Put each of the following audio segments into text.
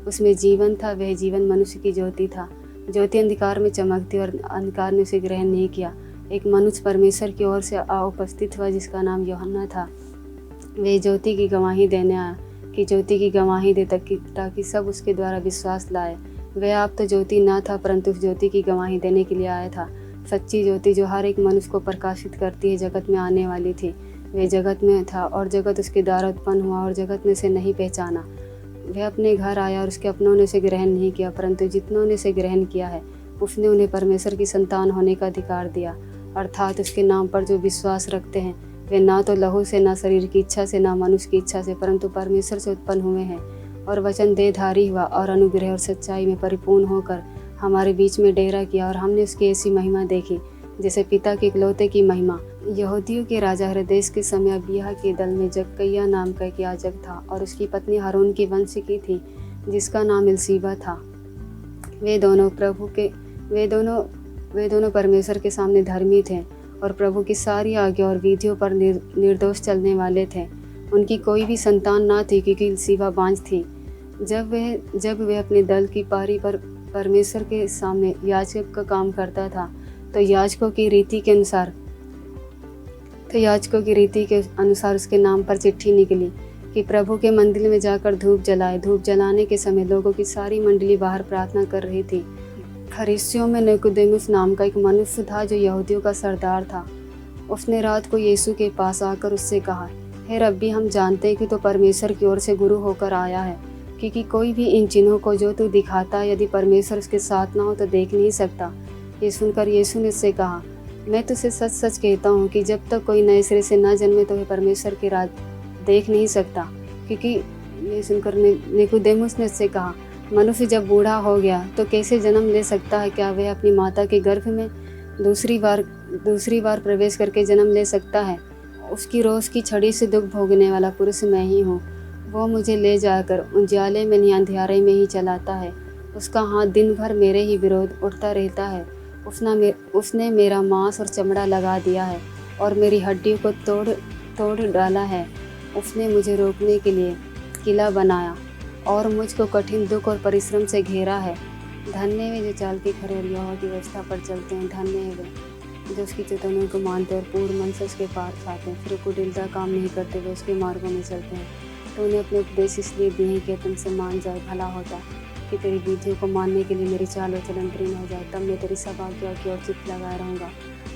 उसमें जीवन था, वह जीवन मनुष्य की ज्योति था। ज्योति अंधकार में चमकती और अंधकार ने उसे ग्रहण नहीं किया। एक मनुष्य परमेश्वर की ओर से उपस्थित हुआ जिसका नाम यूहन्ना था। वे ज्योति की गवाही देने आया कि ज्योति की गवाही दे ताकि सब उसके द्वारा विश्वास लाए। वह आप तो ज्योति ना था, परंतु उस ज्योति की गवाही देने के लिए आया था। सच्ची ज्योति जो हर एक मनुष्य को प्रकाशित करती है जगत में आने वाली थी। वह जगत में था और जगत उसके द्वारा उत्पन्न हुआ और जगत ने उसे नहीं पहचाना। वह अपने घर आया और उसके अपनों ने उसे ग्रहण नहीं किया, परंतु जितनों ने उसे ग्रहण किया है उसने उन्हें परमेश्वर की संतान होने का अधिकार दिया, अर्थात उसके नाम पर जो विश्वास रखते हैं। वे ना तो लहू से, ना शरीर की इच्छा से, ना मनुष्य की इच्छा से, परंतु परमेश्वर से उत्पन्न हुए हैं। और वचन देहधारी हुआ और अनुग्रह और सच्चाई में परिपूर्ण होकर हमारे बीच में डेरा किया, और हमने उसकी ऐसी महिमा देखी जैसे पिता के इकलौते की महिमा। यहूदियों के राजा हेरोदेस के समय अबिय्याह के दल में जक्कैया नाम का एक याजक था और उसकी पत्नी हारून की वंश की थी जिसका नाम एलीशिबा था। वे दोनों परमेश्वर के सामने धर्मी वे और प्रभु की सारी आज्ञा और विधियों पर निर्दोष चलने वाले थे। उनकी कोई भी संतान ना थी क्योंकि एलीशिबा बांझ थी। जब वे अपने दल की पारी पर परमेश्वर के सामने याजक का काम करता था तो याजकों की रीति के अनुसार उसके नाम पर चिट्ठी निकली कि प्रभु के मंदिर में जाकर धूप जलाए। धूप जलाने के समय लोगों की सारी मंडली बाहर प्रार्थना कर रही थी। फरीसियों में निकोदेमुस नाम का एक मनुष्य था जो यहूदियों का सरदार था। उसने रात को यीशु के पास आकर उससे कहा, हे रब्बी, हम जानते हैं कि तो परमेश्वर की ओर से गुरु होकर आया है, क्योंकि कोई भी इन चिन्हों को जो तू दिखाता है यदि परमेश्वर उसके साथ ना हो तो देख नहीं सकता। ये सुनकर यीशु ने उससे कहा, मैं तुझसे सच सच कहता हूँ कि जब तक कोई नए सिरे से न जन्मे तो वह परमेश्वर के राज देख नहीं सकता। क्योंकि ये सुनकर निकोदेमुस ने उससे कहा, मनुष्य जब बूढ़ा हो गया तो कैसे जन्म ले सकता है? क्या वह अपनी माता के गर्भ में दूसरी बार प्रवेश करके जन्म ले सकता है? उसकी रोज की छड़ी से दुख भोगने वाला पुरुष मैं ही हूँ। वो मुझे ले जाकर उजियाले में नहीं अंधियारे में ही चलाता है। उसका हाथ दिन भर मेरे ही विरोध उठता रहता है। उसने मेरा मांस और चमड़ा लगा दिया है और मेरी हड्डियों को तोड़ डाला है। उसने मुझे रोकने के लिए किला बनाया और मुझको कठिन दुख और परिश्रम से घेरा है। धन्य वे जो चाल के खरे और यहोवा की व्यवस्था पर चलते हैं। धन्य है वे जो उसकी चेतावनी को मानते और पूर्ण मन से उसके पार चाहते हैं। फिर कुटिलता काम नहीं करते, वे उसके मार्गों में चलते हैं। तो उन्हें अपने उपदेश इसलिए दिए हैं कि तुमसे मान जाए। भला होता कि तेरी विधियों को मानने के लिए मेरी चाल और चलन प्रिय हो जाए। तब मैं तेरी सब आज्ञा की ओर चित्त लगाए रहूँगा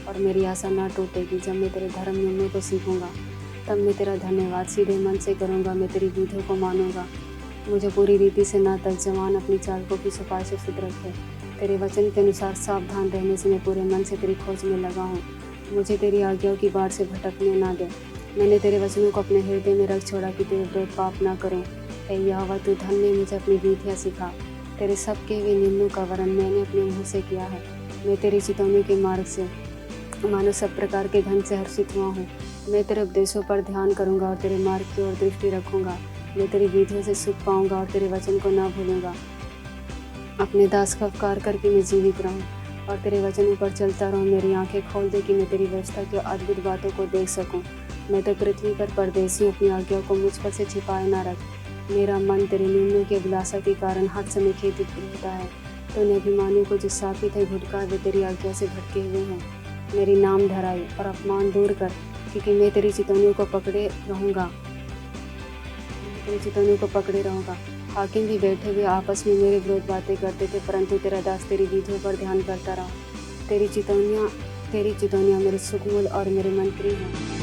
और मेरी आशा ना टूटेगी। जब मैं तेरे धर्म नियमों को सीखूँगा तब मैं तेरा धन्यवाद सीधे मन से करूँगा। मैं तेरी विधियों को मानूँगा। मुझे पूरी रीति से ना तक जवान अपनी चाल को की सफाई से शुद्ध रखे। तेरे वचन के अनुसार सावधान रहने से मैं पूरे मन से तेरी खोज में लगा हूँ। मुझे तेरी आज्ञाओं की बाढ़ से भटकने ना दे। मैंने तेरे वचनों को अपने हृदय में रख छोड़ा कि तेरे विरुद्ध पाप ना करूँ। हे यहोवा, तू धन्य मुझे अपनी विधियाँ सिखा। तेरे सबके वे नियमों का वर्णन मैंने अपने मुँह से किया है। मैं तेरी चितौनी के मार्ग से मानो सब प्रकार के धन से हर्षित हुआ हूँ। मैं तेरे उपदेशों पर ध्यान करूँगा और तेरे मार्ग की ओर दृष्टि रखूँगा। मैं तेरी विधियों से सुख पाऊँगा और तेरे वचन को ना भूलूँगा। अपने दास का उपकार करके मैं जीवित रहूँ और तेरे वचनों पर चलता रहूँ। मेरी आंखें खोल दे कि मैं तेरी व्यवस्था की अद्भुत बातों को देख सकूँ। मैं तो पृथ्वी पर परदेसी हूँ, अपनी आज्ञाओं को मुझ पर से छिपाए ना रख। मेरा मन तेरे नियमों की अभिलाषा के कारण हर समय खेदित होता है। तूने अभिमानियों को जो सापित है भुटका, वे तेरी आज्ञा से भटके हुए हैं। मेरी नाम धराई और अपमान दूर कर, क्योंकि मैं तेरी चितौनियों को पकड़े रहूँगा। हाकिम भी बैठे हुए आपस में मेरे विरोध बातें करते थे, परंतु तेरा दास तेरी विधियों पर ध्यान करता रहा। तेरी चितौनियाँ मेरे सुखमूल और मेरे मंत्री हैं।